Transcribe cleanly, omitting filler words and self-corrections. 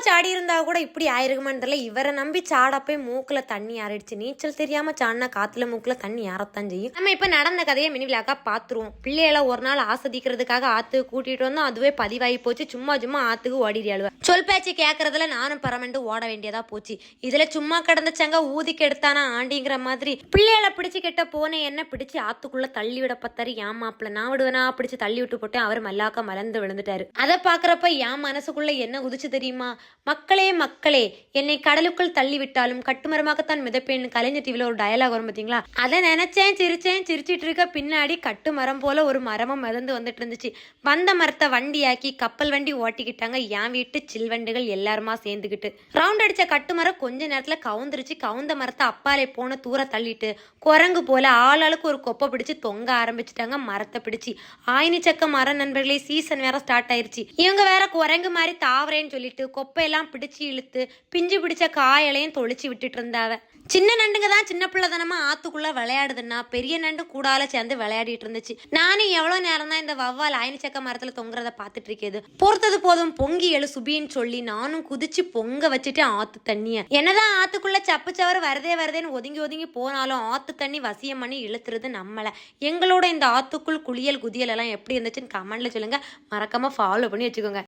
சாடி இருந்தா கூட இப்படி ஆயிருக்குமான்னு தெரியல. இவரை நம்பி சாடப்போய் மூக்குல தண்ணி ஆறிடுச்சு. நீச்சல் தெரியாம சாடினா காத்துல மூக்குல தண்ணி ஆறத்தான் செய்யும். நம்ம இப்ப நடந்த கதையை மினி விழாக்கா பாத்துருவோம். பிள்ளைகளை ஒரு நாள் ஆசதிக்கிறதுக்காக ஆத்துக்கு கூட்டிட்டு வந்தோம். அதுவே பதிவாகி போச்சு. சும்மா ஆத்துக்கு ஓடிடுவாள். சொல் பேச்சு கேட்கறதுல நானும் பரமண்டு ஓட வேண்டியதா போச்சு. இதுல சும்மா கிடந்துச்சங்க ஊதிக்கு எடுத்தானா ஆண்டிங்கிற மாதிரி பிள்ளைகளை பிடிச்சு கெட்ட போன என்ன பிடிச்சு ஆத்துக்குள்ள தள்ளி விட பத்தாரு. ஏன் மாப்பிள்ள நான் விடுவேனா பிடிச்சு தள்ளி விட்டு போட்டேன். அவர் மல்லாக்க மலர்ந்து விழுந்துட்டாரு. அதை பாக்குறப்ப என் மனசுக்குள்ள என்ன உதிச்சு தெரியுமா? மக்களே மக்களே, என்னை கடலுக்குள் தள்ளி விட்டாலும் கட்டுமரமாகத்தான் மிதப்பேன்னு கலைஞர் டிவில ஒரு டயலாக் வரும் பாத்தீங்களா? அதை நினைச்சேன், சிரிச்சேன். சிரிச்சிட்டு இருக்க பின்னாடி கட்டுமரம் போல ஒரு மரமும் மிதந்து வந்துட்டு இருந்துச்சு. வந்த மரத்தை வண்டியாக்கி கப்பல் வண்டி ஓட்டிக்கிட்டாங்க என் வீட்டு சில்வண்டுகள் எல்லாருமா சேர்ந்துக்கிட்டு. ரவுண்ட் அடிச்ச கட்டுமரம் கொஞ்ச நேரத்துல கவுந்துருச்சு. கவுந்த மரத்தை அப்பாலே போன தூர தள்ளிட்டு குரங்கு போல ஆளாளுக்கு ஒரு கொப்பை பிடிச்சு தொங்க ஆரம்பிச்சுட்டாங்க மரத்தை பிடிச்சி. ஆயினி சக்க மர நண்பர்களே, சீசன் வேற ஸ்டார்ட் ஆயிருச்சு. இவங்க வேற குரங்கு மாதிரி தாவரேன்னு சொல்லிட்டு கொப்பையெல்லாம் பிடிச்சு இழுத்து பிஞ்சு பிடிச்ச காயலையும் தொளிச்சு விட்டுட்டு இருந்தாவ. சின்ன நண்டுங்க தான் சின்ன பிள்ளைதனமா ஆத்துக்குள்ள விளையாடுதுன்னா பெரிய நண்டு கூடால சேர்ந்து விளையாடிட்டு இருந்துச்சு. நானும் எவ்வளவு நேரம் தான் இந்த வவ்வால் ஆயினி சக்க மரத்துல தொங்குறத பாத்துட்டு இருக்கேது. பொறுத்தது போதும் பொங்கி எழு சுபின்னு சொல்லி நானும் குதிச்சு பொங்க வச்சுட்டு ஆத்து தண்ணிய. என்னதான் ஆத்துக்குள்ள சப்பு சவறு வருதேன்னு ஒதுங்கி ஒதுங்கி போனாலும் ஆத்து தண்ணி வசியம் பண்ணி இழுத்துறது நம்மள. எங்களோட இந்த ஆத்துக்குள் குளியல் குதியல் எல்லாம் எப்படி இருந்துச்சுன்னு கமெண்ட்ல சொல்லுங்க. மறக்காம ஃபாலோ பண்ணி வச்சுக்கோங்க.